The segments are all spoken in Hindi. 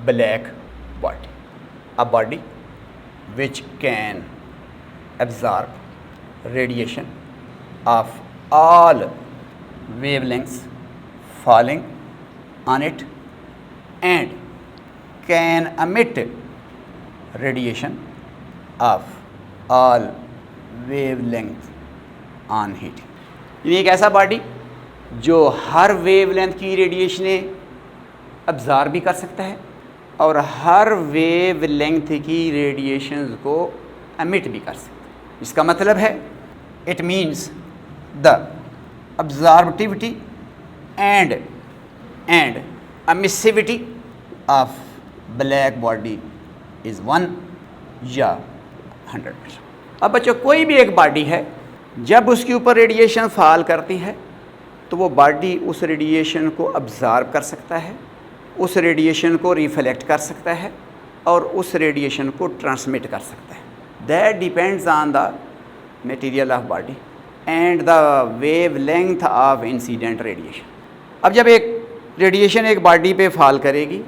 black body, a body which can absorb radiation of all wavelengths falling on it and can emit radiation of all wavelengths on heating. ये एक ऐसा बॉडी जो हर वेवलेंथ की रेडिएशनें अब्ज़ॉर्ब भी कर सकता है और हर वेवलेंथ की रेडिएशंस को एमिट भी कर सकता है. इसका मतलब है it means the absorptivity and emissivity of black body is 1 या 100%. अब बच्चों कोई भी एक बॉडी है, जब उसके ऊपर रेडिएशन फॉल करती है तो वो बॉडी उस रेडिएशन को अब्ज़ॉर्ब कर सकता है, उस रेडिएशन को रिफ्लेक्ट कर सकता है और उस रेडिएशन को ट्रांसमिट कर सकता है. That depends on the material of body and the wavelength of incident radiation. अब जब एक रेडिएशन एक बॉडी पे फॉल करेगी,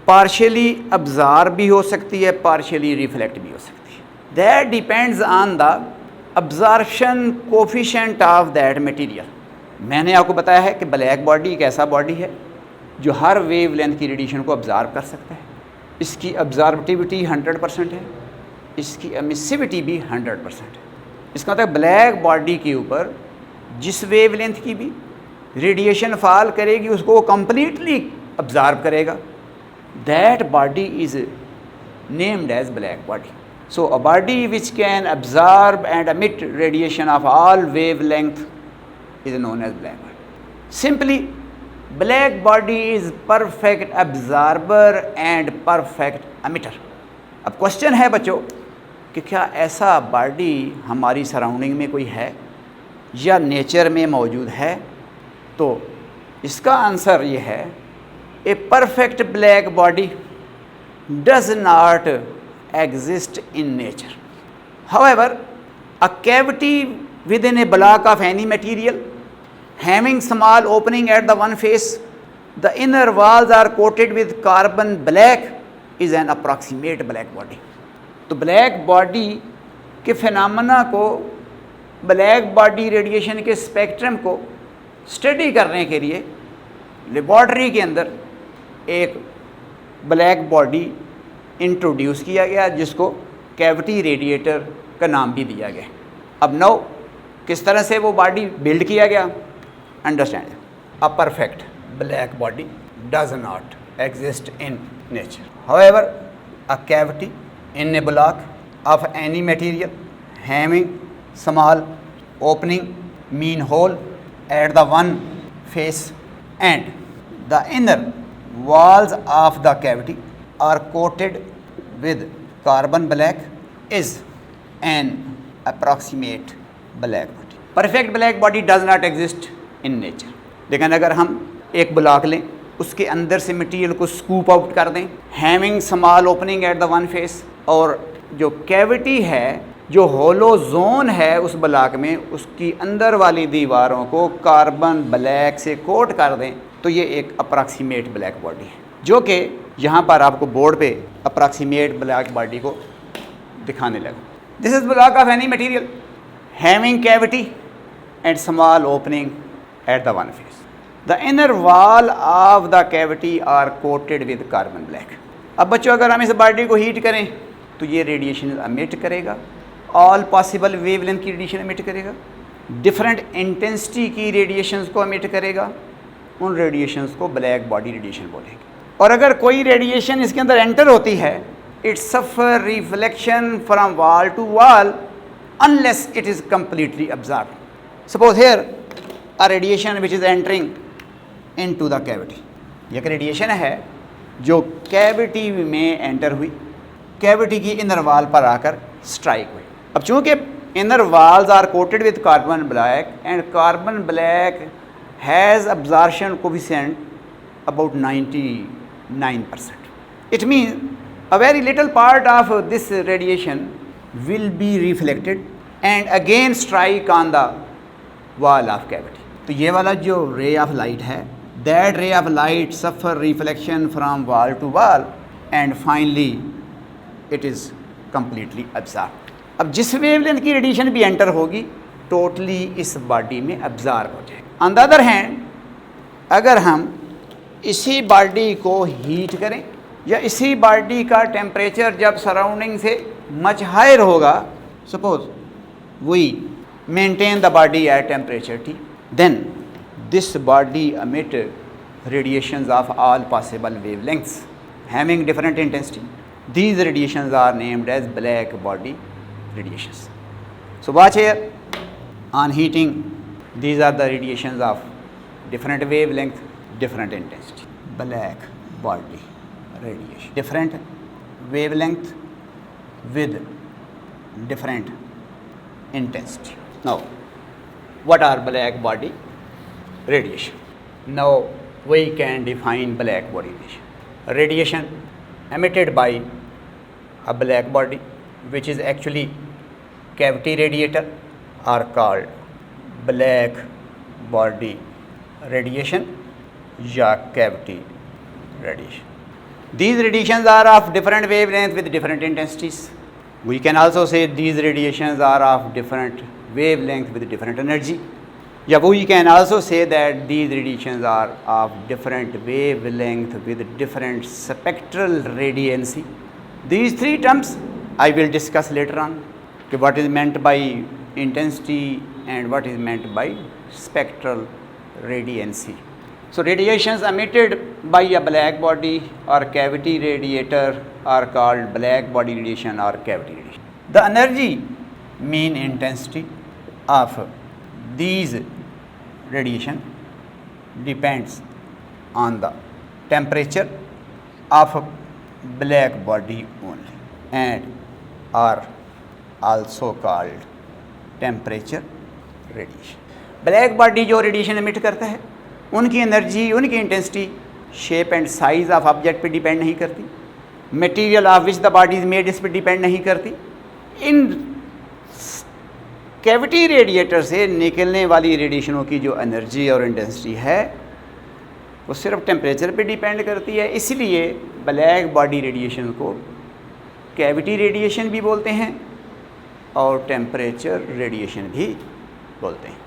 पार्शियली अब्ज़ॉर्ब भी हो सकती है, पार्शियली रिफ्लेक्ट भी हो सकती है. That depends on the absorption coefficient of that material. मैंने आपको बताया है कि ब्लैक बॉडी एक ऐसा बॉडी है जो हर वेवलेंथ की रेडिएशन को अब्ज़ॉर्ब कर सकता है. इसकी अब्जॉर्बिटिविटी 100% है, इसकी एमिसिविटी भी 100% है. इसका मतलब ब्लैक बॉडी के ऊपर जिस वेवलेंथ की भी रेडिएशन फॉल करेगी उसको कम्प्लीटली अब्ज़ॉर्ब करेगा. That body is named as black body. So a body which can absorb and emit radiation of all wavelength is known as black body. Simply, black body is perfect absorber and perfect emitter. अब क्वेश्चन है बच्चों कि क्या ऐसा बॉडी हमारी सराउंडिंग में कोई है या नेचर में मौजूद है? तो इसका आंसर ये है, a perfect black body does not exist in nature. However, a cavity within a block of any material having small opening at the one face, the inner walls are coated with carbon black is an approximate black body. तो black body के फिनोमेना को, ब्लैक बॉडी रेडिएशन के स्पेक्ट्रम को स्टडी करने के लिए लेबॉर्ट्री के अंदर एक ब्लैक बॉडी इंट्रोड्यूस किया गया जिसको कैविटी रेडिएटर का नाम भी दिया गया. अब नौ किस तरह से वो बॉडी बिल्ड किया गया, understand. A perfect black body does not exist in nature. However a cavity in a block of any material having small opening mean hole at the one face and the inner walls of the cavity are coated with carbon black is an approximate black body. Perfect black body does not exist in nature. लेकिन अगर हम एक ब्लॉक लें, उसके अंदर से मटेरियल को स्कूप आउट कर दें, having small opening at the one face, और जो कैविटी है, जो होलो जोन है उस ब्लॉक में, उसकी अंदर वाली दीवारों को कार्बन ब्लैक से कोट कर दें, तो ये एक अप्रॉक्सीमेट ब्लैक बॉडी है, जो कि यहाँ पर आपको बोर्ड पे अप्रॉक्सीमेट ब्लैक बॉडी को दिखाने लगा. This is block of any material having cavity and small opening at the one face. The inner wall of the cavity are coated with carbon black. अब बच्चों अगर हम इस बॉडी को हीट करें तो ये रेडिएशन एमिट करेगा, ऑल पॉसिबल वेवलेंथ की रेडिएशन एमिट करेगा, डिफरेंट इंटेंसिटी की रेडिएशंस को एमिट करेगा. उन रेडिएशंस को ब्लैक बॉडी रेडिएशन बोलेंगे. और अगर कोई रेडिएशन इसके अंदर एंटर होती है, it suffer reflection from wall to wall unless it is completely absorb. Suppose here a radiation which is entering into the cavity. ये एक रेडिएशन है जो कैविटी में एंटर हुई, कैविटी की इनर वॉल पर आकर स्ट्राइक हुई. अब चूँकि inner walls are coated with carbon black and carbon black has absorption coefficient about 99%. It means a very little part of this radiation will be reflected and again strike on the wall of cavity. तो ये वाला जो ray of light है, that ray of light suffer reflection from wall to wall and finally it is completely absorb. अब जिस वेवलेंथ की रेडिएशन भी एंटर होगी टोटली इस बॉडी में अब्जॉर्ब हो जाएगी। ऑन द अदर हैंड अगर हम इसी बॉडी को हीट करें या इसी बॉडी का टेम्परेचर जब सराउंडिंग से मच हायर होगा, suppose we maintain the body at temperature T, then this body emit radiations of all possible wavelengths having different intensity. These radiations are named as black body radiations. So watch here, on heating these are the radiations of different wavelength, different intensity. Black body radiation, different wavelength with different intensity. Now what are black body radiation? Now we can define black body radiation. Radiation emitted by a black body, which is actually cavity radiator, are called black body radiation या cavity radiation. These radiations are of different wavelength with different intensities. We can also say these radiations are of different wavelength with different energy. Yeah, we can also say that these radiations are of different wavelength with different spectral radiancy. These three terms I will discuss later on, okay, what is meant by intensity and what is meant by spectral radiancy. So radiations emitted by a black body or cavity radiator are called black body radiation or cavity radiation. The energy mean intensity of these radiation depends on the temperature of black body only and are also called temperature radiation. Black body जो radiation emit करता है उनकी एनर्जी, उनकी intensity shape and size of object पे डिपेंड नहीं करती, material of which the body is made इस पर डिपेंड नहीं करती। इन कैविटी रेडिएटर से निकलने वाली रेडिएशनों की जो एनर्जी और इंटेंसिटी है वो सिर्फ टेम्परेचर पे डिपेंड करती है, इसलिए ब्लैक बॉडी रेडिएशन को कैविटी रेडिएशन भी बोलते हैं और टेम्परेचर रेडिएशन भी बोलते हैं।